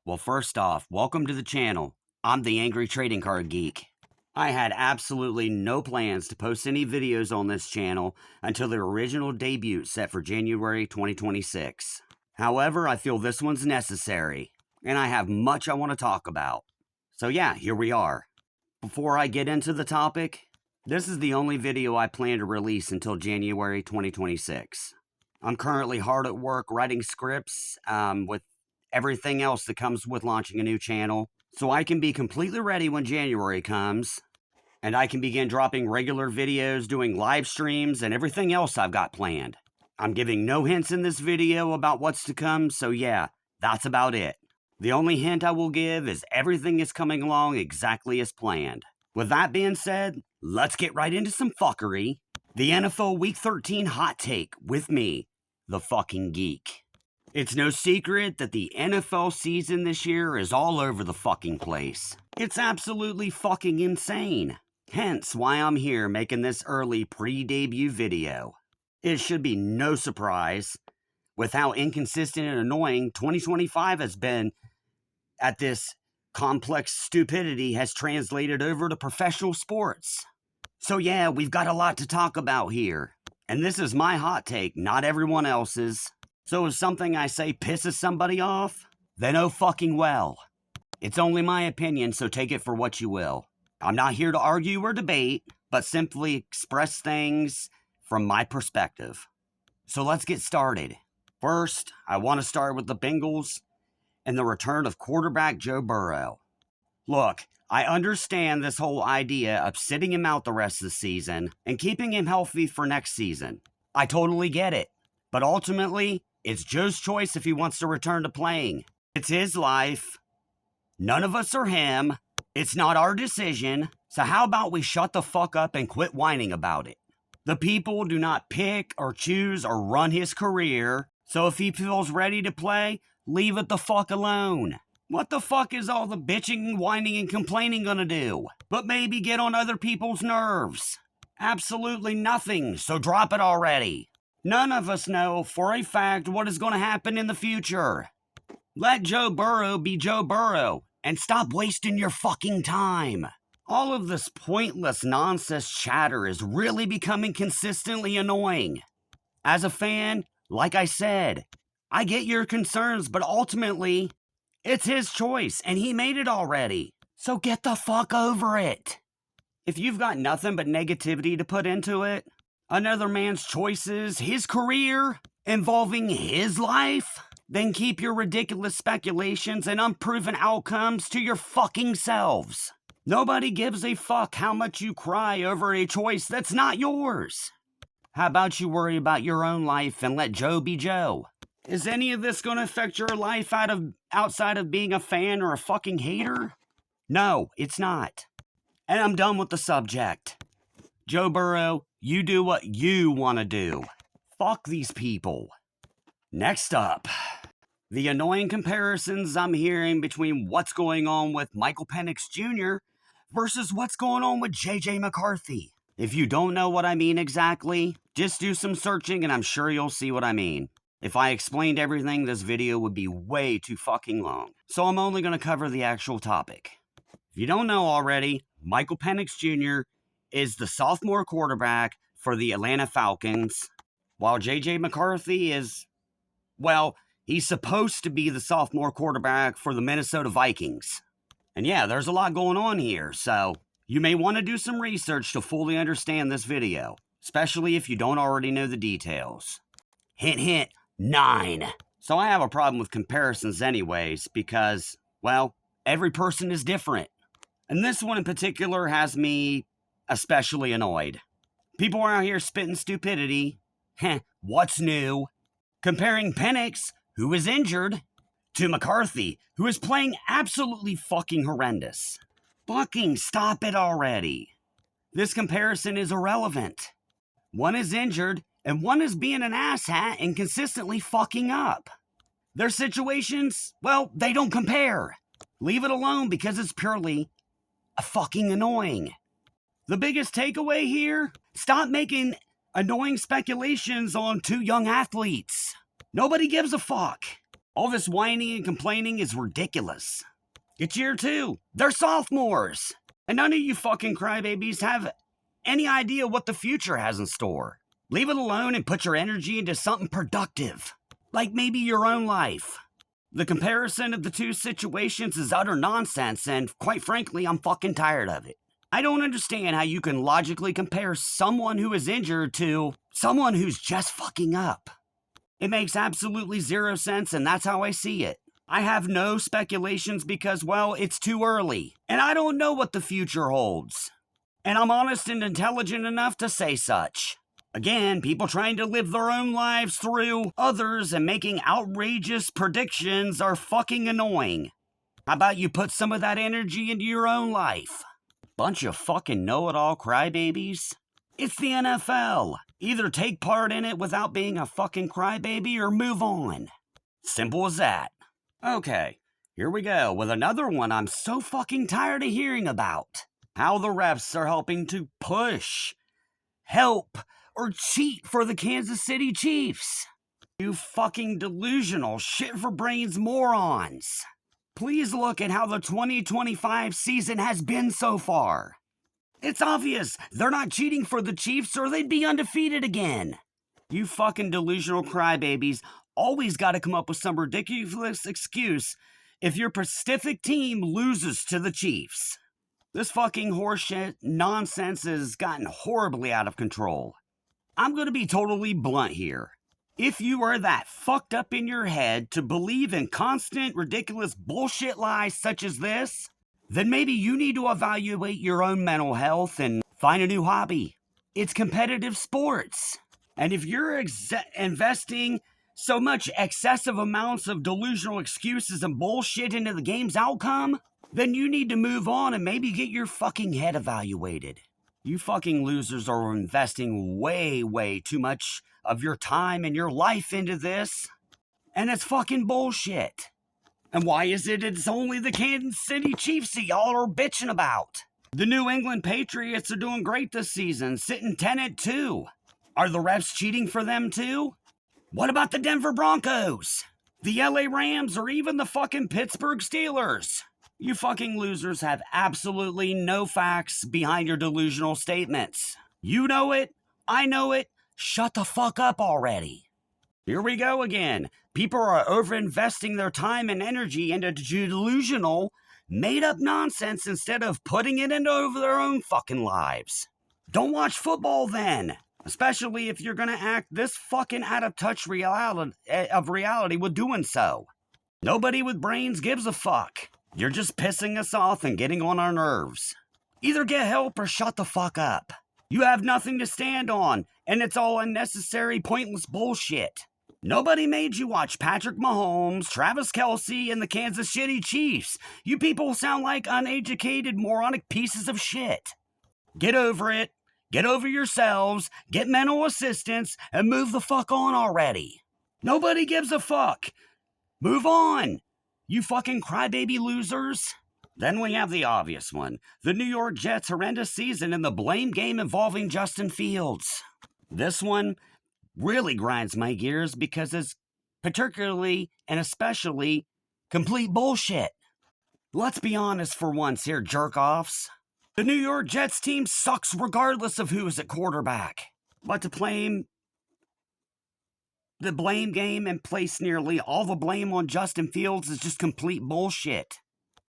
Well, first off, welcome to the channel. I'm the Angry Trading Card Geek. I had absolutely no plans to post any videos on this channel until the original debut set for January 2026. However, I feel this one's necessary, and I have much I want to talk about. So yeah, here we are. Before I get into the topic, this is the only video I plan to release until January 2026. I'm currently hard at work writing scripts with everything else that comes with launching a new channel, so I can be completely ready when January comes, and I can begin dropping regular videos, doing live streams, and everything else I've got planned. I'm giving no hints in this video about what's to come, so yeah, that's about it. The only hint I will give is everything is coming along exactly as planned. With that being said, let's get right into some fuckery. The NFL Week 13 hot take with me, the fucking Geek. It's no secret that the NFL season this year is all over the fucking place. It's absolutely fucking insane. Hence why I'm here making this early pre-debut video. It should be no surprise with how inconsistent and annoying 2025 has been at this complex stupidity has translated over to professional sports. So yeah, we've got a lot to talk about here. And this is my hot take, not everyone else's. So if something I say pisses somebody off, then oh fucking well. It's only my opinion, so take it for what you will. I'm not here to argue or debate, but simply express things from my perspective. So let's get started. First, I want to start with the Bengals and the return of quarterback Joe Burrow. Look, I understand this whole idea of sitting him out the rest of the season and keeping him healthy for next season. I totally get it. But ultimately, it's Joe's choice if he wants to return to playing. It's his life. None of us are him. It's not our decision. So how about we shut the fuck up and quit whining about it? The people do not pick or choose or run his career. So if he feels ready to play, leave it the fuck alone. What the fuck is all the bitching, whining, and complaining gonna do? But maybe get on other people's nerves. Absolutely nothing, so drop it already. None of us know for a fact what is going to happen in the future. Let Joe Burrow be Joe Burrow and stop wasting your fucking time. All of this pointless nonsense chatter is really becoming consistently annoying. As a fan, like I said, I get your concerns, but ultimately, it's his choice and he made it already. So get the fuck over it. If you've got nothing but negativity to put into it, another man's choices, his career, involving his life, then keep your ridiculous speculations and unproven outcomes to your fucking selves. Nobody gives a fuck how much you cry over a choice that's not yours. How about you worry about your own life and let Joe be Joe? Is any of this going to affect your life outside of being a fan or a fucking hater? No, it's not. And I'm done with the subject. Joe Burrow, you do what you want to do. Fuck these people. Next up, the annoying comparisons I'm hearing between what's going on with Michael Penix Jr. versus what's going on with JJ McCarthy. If you don't know what I mean exactly, just do some searching and I'm sure you'll see what I mean. If I explained everything, this video would be way too fucking long. So I'm only going to cover the actual topic. If you don't know already, Michael Penix Jr. is the sophomore quarterback for the Atlanta Falcons, while JJ McCarthy is, well, he's supposed to be the sophomore quarterback for the Minnesota Vikings. And yeah, there's a lot going on here, so you may want to do some research to fully understand this video, especially if you don't already know the details. Hint, hint, 9. So I have a problem with comparisons anyways, because, well, every person is different. And this one in particular has me especially annoyed. People are out here spitting stupidity. Heh, what's new? Comparing Penix, who is injured, to McCarthy, who is playing absolutely fucking horrendous. Fucking stop it already. This comparison is irrelevant. One is injured, and one is being an asshat and consistently fucking up. Their situations, well, they don't compare. Leave it alone because it's purely fucking annoying. The biggest takeaway here, stop making annoying speculations on two young athletes. Nobody gives a fuck. All this whining and complaining is ridiculous. It's year 2. They're sophomores. And none of you fucking crybabies have any idea what the future has in store. Leave it alone and put your energy into something productive. Like maybe your own life. The comparison of the two situations is utter nonsense, and quite frankly, I'm fucking tired of it. I don't understand how you can logically compare someone who is injured to someone who's just fucking up. It makes absolutely zero sense, and that's how I see it. I have no speculations because, well, it's too early, and I don't know what the future holds. And I'm honest and intelligent enough to say such. Again, people trying to live their own lives through others and making outrageous predictions are fucking annoying. How about you put some of that energy into your own life? Bunch of fucking know-it-all crybabies. It's the NFL. Either take part in it without being a fucking crybaby or move on. Simple as that. Okay, here we go with another one I'm so fucking tired of hearing about. How the refs are helping to push, help, or cheat for the Kansas City Chiefs. You fucking delusional shit for brains morons. Please look at how the 2025 season has been so far. It's obvious they're not cheating for the Chiefs or they'd be undefeated again. You fucking delusional crybabies always got to come up with some ridiculous excuse if your Pacific team loses to the Chiefs. This fucking horseshit nonsense has gotten horribly out of control. I'm going to be totally blunt here. If you are that fucked up in your head to believe in constant, ridiculous bullshit lies such as this, then maybe you need to evaluate your own mental health and find a new hobby. It's competitive sports. And if you're investing so much excessive amounts of delusional excuses and bullshit into the game's outcome, then you need to move on and maybe get your fucking head evaluated. You fucking losers are investing way, way too much of your time and your life into this. And it's fucking bullshit. And why is it it's only the Kansas City Chiefs that y'all are bitching about? The New England Patriots are doing great this season, sitting 10-2. Are the refs cheating for them too? What about the Denver Broncos? The LA Rams or even the fucking Pittsburgh Steelers? You fucking losers have absolutely no facts behind your delusional statements. You know it. I know it. Shut the fuck up already. Here we go again. People are overinvesting their time and energy into delusional, made-up nonsense instead of putting it into their own fucking lives. Don't watch football then, especially if you're gonna act this fucking out-of-touch reality with doing so. Nobody with brains gives a fuck. You're just pissing us off and getting on our nerves. Either get help or shut the fuck up. You have nothing to stand on, and it's all unnecessary, pointless bullshit. Nobody made you watch Patrick Mahomes, Travis Kelce, and the Kansas City Chiefs. You people sound like uneducated, moronic pieces of shit. Get over it. Get over yourselves. Get mental assistance, and move the fuck on already. Nobody gives a fuck. Move on. You fucking crybaby losers. Then we have the obvious one. The New York Jets' horrendous season and the blame game involving Justin Fields. This one really grinds my gears because it's particularly and especially complete bullshit. Let's be honest for once here, jerk-offs. The New York Jets team sucks regardless of who is at quarterback. But to claim the blame game and place nearly all the blame on Justin Fields is just complete bullshit.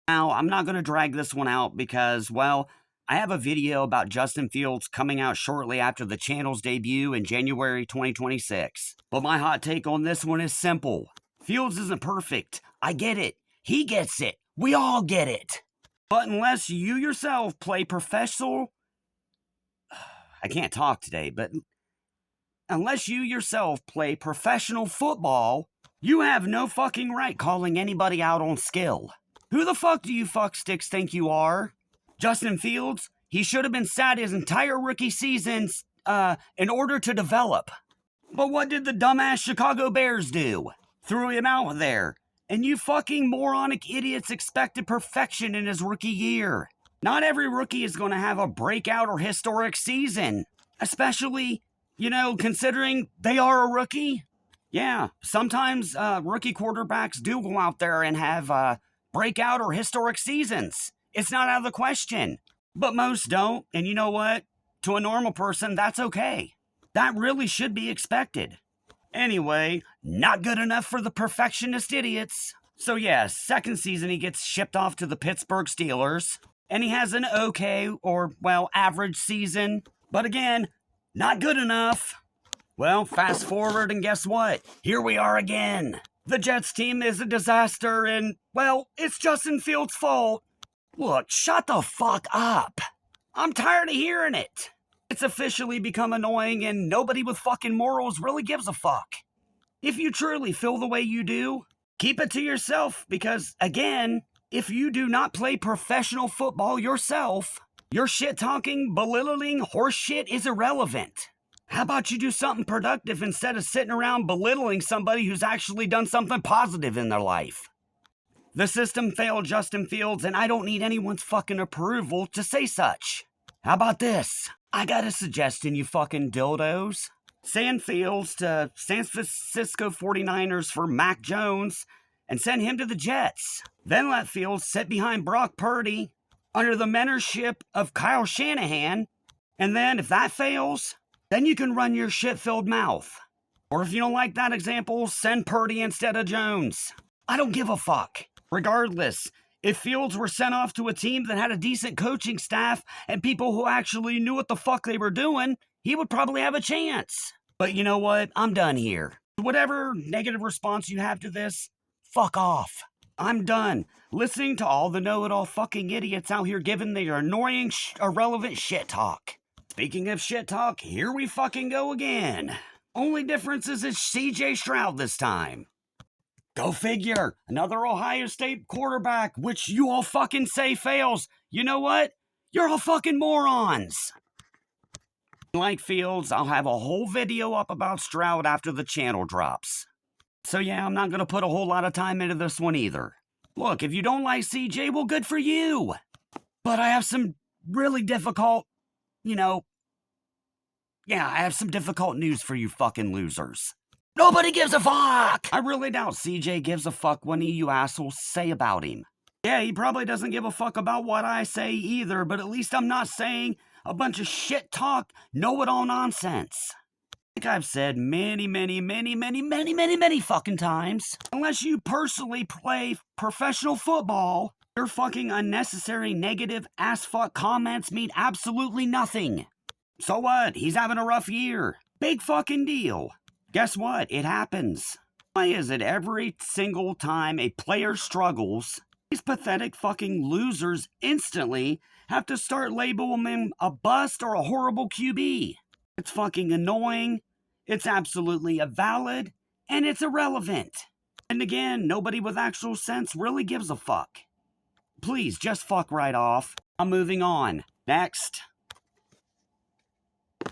Now, I'm not going to drag this one out because, well, I have a video about Justin Fields coming out shortly after the channel's debut in January 2026. But my hot take on this one is simple. Fields isn't perfect. I get it. He gets it. We all get it. But unless you yourself play professional... I can't talk today, but... Unless you yourself play professional football, you have no fucking right calling anybody out on skill. Who the fuck do you fucksticks think you are? Justin Fields? He should have been sat his entire rookie season in order to develop. But what did the dumbass Chicago Bears do? Threw him out there. And you fucking moronic idiots expected perfection in his rookie year. Not every rookie is going to have a breakout or historic season. Especially, considering they are a rookie. Yeah, sometimes rookie quarterbacks do go out there and have breakout or historic seasons. It's not out of the question. But most don't, and you know what? To a normal person, that's okay. That really should be expected. Anyway, not good enough for the perfectionist idiots. So yeah, second season he gets shipped off to the Pittsburgh Steelers, and he has an okay or, well, average season. But again, not good enough. Well, fast forward, and guess what? Here we are again. The Jets team is a disaster, and, well, it's Justin Fields' fault. Look, shut the fuck up. I'm tired of hearing it. It's officially become annoying, and nobody with fucking morals really gives a fuck. If you truly feel the way you do, keep it to yourself, because, again, if you do not play professional football yourself, your shit-talking, belittling horse shit is irrelevant. How about you do something productive instead of sitting around belittling somebody who's actually done something positive in their life? The system failed Justin Fields, and I don't need anyone's fucking approval to say such. How about this? I got a suggestion, you fucking dildos. Send Fields to San Francisco 49ers for Mac Jones and send him to the Jets. Then let Fields sit behind Brock Purdy under the mentorship of Kyle Shanahan, and then if that fails, then you can run your shit-filled mouth. Or if you don't like that example, send Purdy instead of Jones. I don't give a fuck. Regardless, if Fields were sent off to a team that had a decent coaching staff and people who actually knew what the fuck they were doing, he would probably have a chance. But you know what? I'm done here. Whatever negative response you have to this, fuck off. I'm done listening to all the know-it-all fucking idiots out here giving their annoying, irrelevant shit talk. Speaking of shit talk, here we fucking go again. Only difference is it's CJ Stroud this time. Go figure. Another Ohio State quarterback, which you all fucking say fails. You know what? You're all fucking morons. Like Fields, I'll have a whole video up about Stroud after the channel drops. So yeah, I'm not going to put a whole lot of time into this one either. Look, if you don't like CJ, well, good for you. But I have some really difficult, I have some difficult news for you fucking losers. Nobody gives a fuck! I really doubt CJ gives a fuck what you assholes say about him. Yeah, he probably doesn't give a fuck about what I say either, but at least I'm not saying a bunch of shit talk, know-it-all nonsense. Like I've said many fucking times, unless you personally play professional football, your fucking unnecessary negative ass fuck comments mean absolutely nothing. So what? He's having a rough year. Big fucking deal. Guess what? It happens. Why is it every single time a player struggles, these pathetic fucking losers instantly have to start labeling him a bust or a horrible QB? It's fucking annoying. It's absolutely invalid. And it's irrelevant. And again, nobody with actual sense really gives a fuck. Please, just fuck right off. I'm moving on. Next.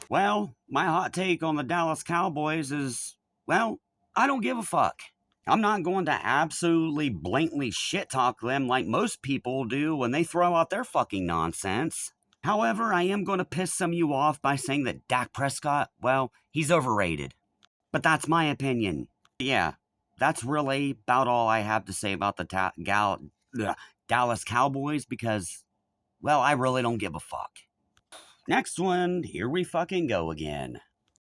Well, my hot take on the Dallas Cowboys is, well, I don't give a fuck. I'm not going to absolutely blatantly shit talk them like most people do when they throw out their fucking nonsense. However, I am going to piss some of you off by saying that Dak Prescott, well, he's overrated. But that's my opinion. Yeah, that's really about all I have to say about the Dallas Cowboys because, well, I really don't give a fuck. Next one, here we fucking go again.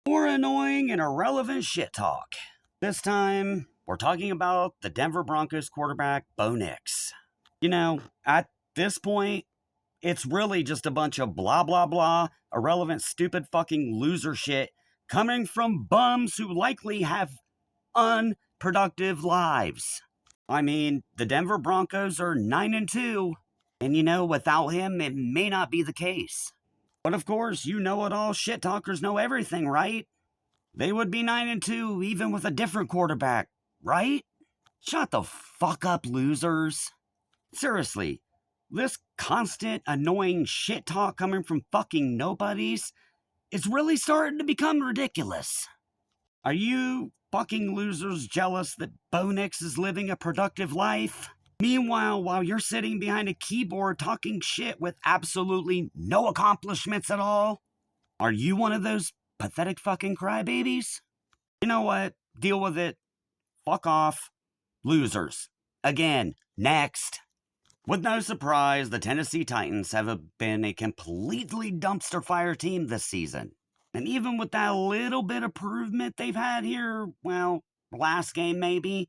More annoying and irrelevant shit talk. This time, we're talking about the Denver Broncos quarterback, Bo Nix. At this point, it's really just a bunch of blah, blah, blah, irrelevant, stupid fucking loser shit coming from bums who likely have unproductive lives. I mean, the Denver Broncos are 9-2, and without him, it may not be the case. But of course, you know-it-all shit talkers know everything, right? They would be 9-2 even with a different quarterback, right? Shut the fuck up, losers. Seriously, this constant, annoying shit talk coming from fucking nobodies is really starting to become ridiculous. Are you fucking losers jealous that Bo Nix is living a productive life? Meanwhile, while you're sitting behind a keyboard talking shit with absolutely no accomplishments at all, are you one of those pathetic fucking crybabies? You know what? deal with it. Fuck off. Losers. Again, next. With no surprise, the Tennessee Titans have been a completely dumpster fire team this season. And even with that little bit of improvement they've had here, well, last game maybe,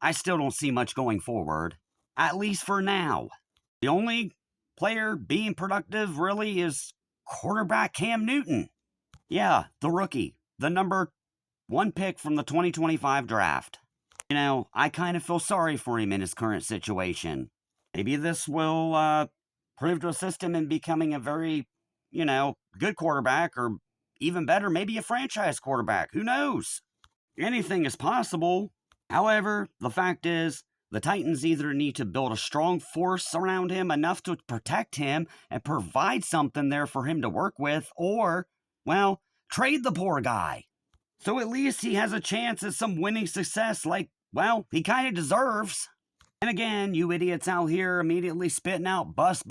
I still don't see much going forward. At least for now. The only player being productive really is quarterback Cam Newton. Yeah, the rookie. The number 1 pick from the 2025 draft. You know, I kind of feel sorry for him in his current situation. Maybe this will prove to assist him in becoming a very, good quarterback, or even better, maybe a franchise quarterback. Who knows? Anything is possible. However, the fact is, the Titans either need to build a strong force around him enough to protect him and provide something there for him to work with, or, well, trade the poor guy. So at least he has a chance at some winning success like, well, he kind of deserves. And again, you idiots out here immediately spitting out bus,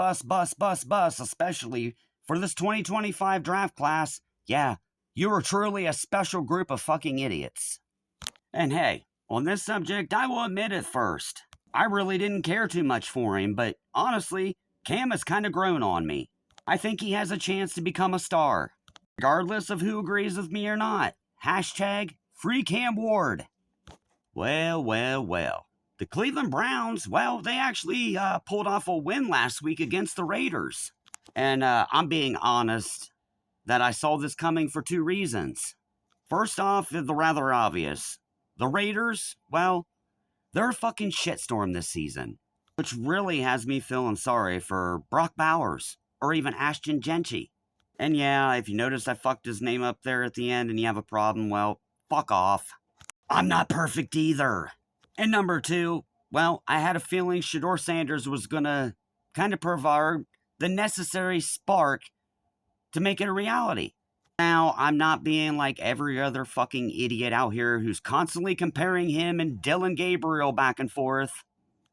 especially for this 2025 draft class. Yeah, you are truly a special group of fucking idiots. And hey, on this subject, I will admit at first, I really didn't care too much for him, but honestly, Cam has kind of grown on me. I think he has a chance to become a star, regardless of who agrees with me or not. Hashtag free Cam Ward. Well. The Cleveland Browns, well, they actually pulled off a win last week against the Raiders. And I'm being honest that I saw this coming for 2 reasons. First off, the rather obvious. The Raiders, well, they're a fucking shitstorm this season, which really has me feeling sorry for Brock Bowers or even Ashton Genty. And yeah, if you notice I fucked his name up there at the end and you have a problem, well, fuck off. I'm not perfect either. And number 2, well, I had a feeling Shedeur Sanders was gonna kind of provide the necessary spark to make it a reality. Now, I'm not being like every other fucking idiot out here who's constantly comparing him and Dylan Gabriel back and forth.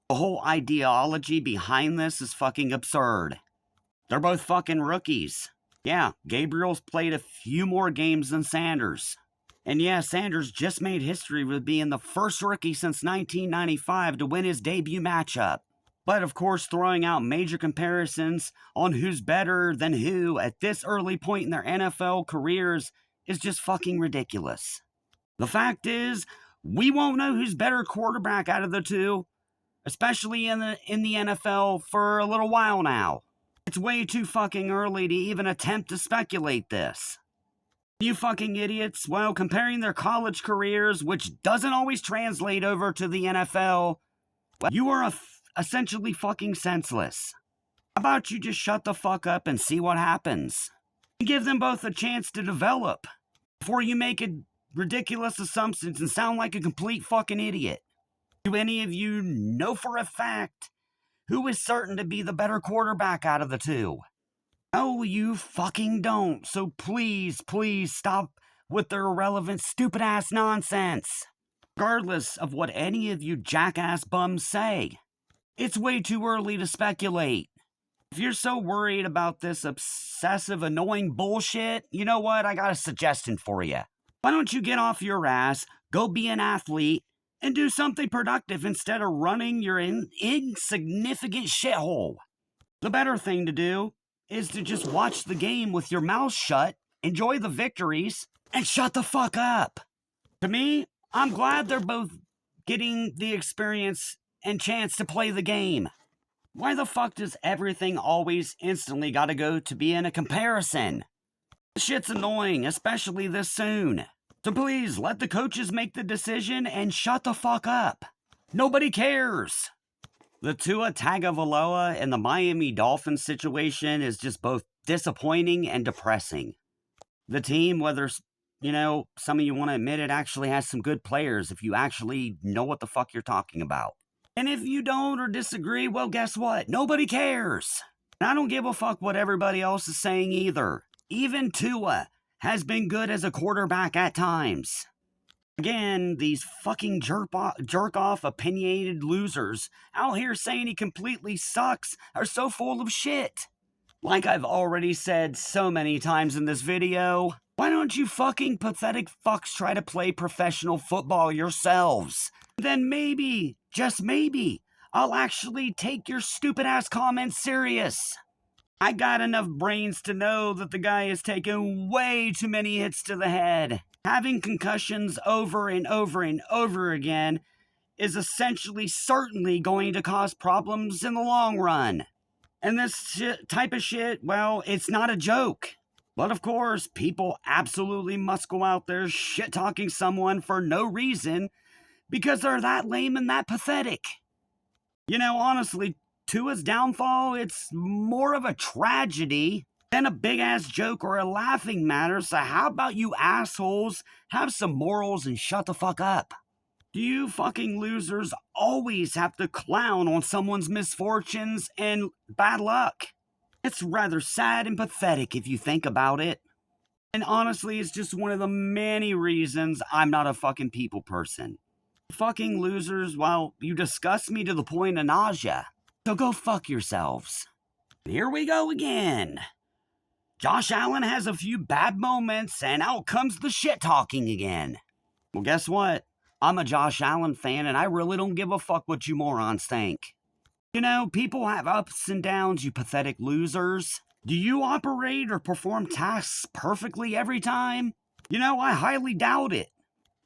The whole ideology behind this is fucking absurd. They're both fucking rookies. Yeah, Gabriel's played a few more games than Sanders. And yeah, Sanders just made history with being the first rookie since 1995 to win his debut matchup. But of course, throwing out major comparisons on who's better than who at this early point in their NFL careers is just fucking ridiculous. The fact is, we won't know who's better quarterback out of the two, especially in the NFL, for a little while now. It's way too fucking early to even attempt to speculate this. You fucking idiots, well, comparing their college careers, which doesn't always translate over to the NFL, well, you are essentially fucking senseless. How about you just shut the fuck up and see what happens? Give them both a chance to develop before you make ridiculous assumptions and sound like a complete fucking idiot. Do any of you know for a fact who is certain to be the better quarterback out of the two? No, you fucking don't. So please stop with their irrelevant, stupid-ass nonsense. Regardless of what any of you jackass bums say, it's way too early to speculate. If you're so worried about this obsessive, annoying bullshit, you know what? I got a suggestion for you. Why don't you get off your ass, go be an athlete, and do something productive instead of running your insignificant shithole? The better thing to do is to just watch the game with your mouth shut, enjoy the victories, and shut the fuck up. To me, I'm glad they're both getting the experience and chance to play the game. Why the fuck does everything always instantly gotta go to be in a comparison? This shit's annoying, especially this soon. So please, let the coaches make the decision and shut the fuck up. Nobody cares. The Tua Tagovailoa and the Miami Dolphins situation is just both disappointing and depressing. The team, whether, some of you want to admit it, actually has some good players if you actually know what the fuck you're talking about. And if you don't or disagree, well, guess what? Nobody cares. And I don't give a fuck what everybody else is saying either. Even Tua has been good as a quarterback at times. Again, these fucking jerk-off opinionated losers out here saying he completely sucks are so full of shit. Like I've already said so many times in this video, Why don't you fucking pathetic fucks try to play professional football yourselves? Then maybe, just maybe, I'll actually take your stupid ass comments serious. I got enough brains to know that the guy has taken way too many hits to the head. Having concussions over and over and over again is essentially certainly going to cause problems in the long run. And this type of shit, well, it's not a joke. But of course, people absolutely must go out there shit-talking someone for no reason because they're that lame and that pathetic. You know, honestly, Tua's downfall, it's more of a tragedy than a big-ass joke or a laughing matter, so how about you assholes have some morals and shut the fuck up? Do you fucking losers always have to clown on someone's misfortunes and bad luck? It's rather sad and pathetic if you think about it. And honestly, it's just one of the many reasons I'm not a fucking people person. Fucking losers, well, you disgust me to the point of nausea. So go fuck yourselves. Here we go again. Josh Allen has a few bad moments, and out comes the shit talking again. Well, guess what? I'm a Josh Allen fan, and I really don't give a fuck what you morons think. You know, people have ups and downs, you pathetic losers. Do you operate or perform tasks perfectly every time? You know, I highly doubt it.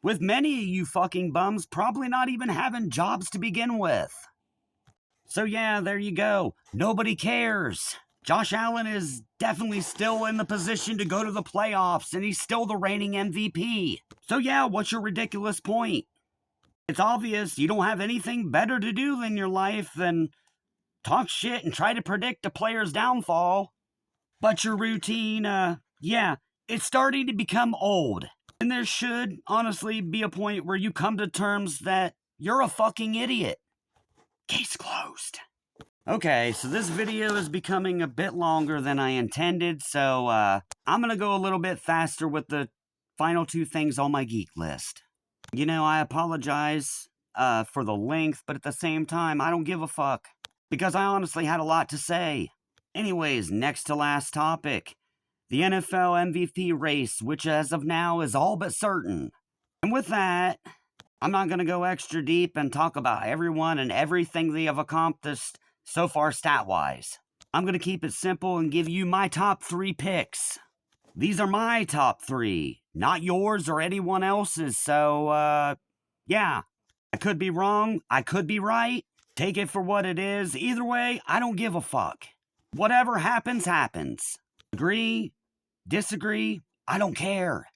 With many of you fucking bums probably not even having jobs to begin with. So yeah, there you go. Nobody cares. Josh Allen is definitely still in the position to go to the playoffs, and he's still the reigning MVP. So yeah, what's your ridiculous point? It's obvious you don't have anything better to do in your life than talk shit and try to predict a player's downfall. But your routine, yeah, it's starting to become old. And there should, honestly, be a point where you come to terms that you're a fucking idiot. Case closed. Okay, so this video is becoming a bit longer than I intended, so I'm gonna go a little bit faster with the final two things on my geek list. You know, I apologize for the length, but at the same time, I don't give a fuck. Because I honestly had a lot to say. Anyways, next to last topic. The NFL MVP race, which as of now is all but certain. And with that, I'm not going to go extra deep and talk about everyone and everything they have accomplished so far stat-wise. I'm going to keep it simple and give you my top 3 picks. These are my top 3, not yours or anyone else's, so, yeah. I could be wrong, I could be right. Take it for what it is. Either way, I don't give a fuck. Whatever happens, happens. Agree, disagree, I don't care.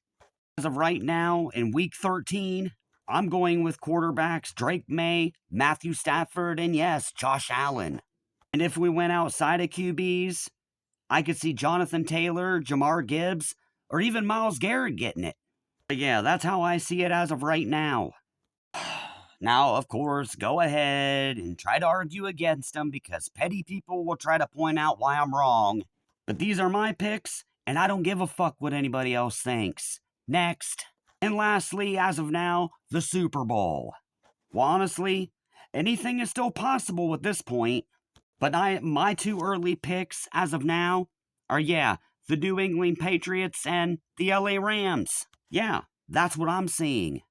As of right now, in week 13, I'm going with quarterbacks Drake May, Matthew Stafford, and yes, Josh Allen. And if we went outside of QBs, I could see Jonathan Taylor, Jamar Gibbs, or even Myles Garrett getting it. But yeah, that's how I see it as of right now. Now, of course, go ahead and try to argue against them because petty people will try to point out why I'm wrong. But these are my picks, and I don't give a fuck what anybody else thinks. Next. And lastly, as of now, the Super Bowl. Well, honestly, anything is still possible at this point. But my 2 early picks as of now are, yeah, the New England Patriots and the LA Rams. Yeah, that's what I'm seeing.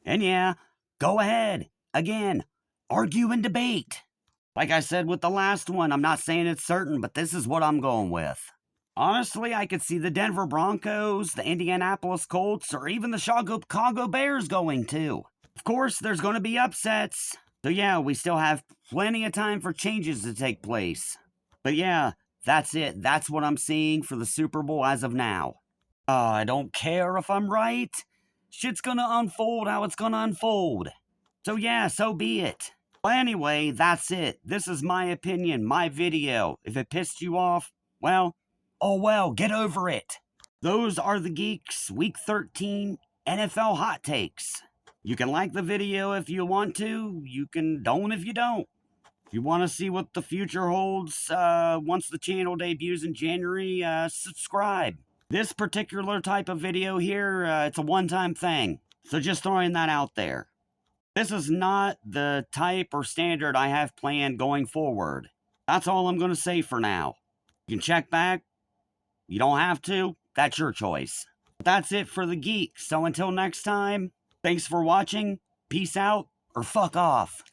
And yeah, go ahead. Again, argue and debate. Like I said with the last one, I'm not saying it's certain, but this is what I'm going with. Honestly, I could see the Denver Broncos, the Indianapolis Colts, or even the Chicago Bears going too. Of course, there's going to be upsets. So yeah, we still have plenty of time for changes to take place. But yeah, that's it. That's what I'm seeing for the Super Bowl as of now. I don't care if I'm right. Shit's gonna unfold how it's gonna unfold. So yeah, so be it. Well, anyway, that's it. This is my opinion, my video. If it pissed you off, well, oh well, get over it. Those are the Geeks Week 13 NFL Hot Takes. You can like the video if you want to. You can don't if you don't. If you want to see what the future holds once the channel debuts in January, subscribe. This particular type of video here, it's a one-time thing. So just throwing that out there. This is not the type or standard I have planned going forward. That's all I'm going to say for now. You can check back. You don't have to. That's your choice. That's it for the Geek. So until next time, thanks for watching, peace out, or fuck off.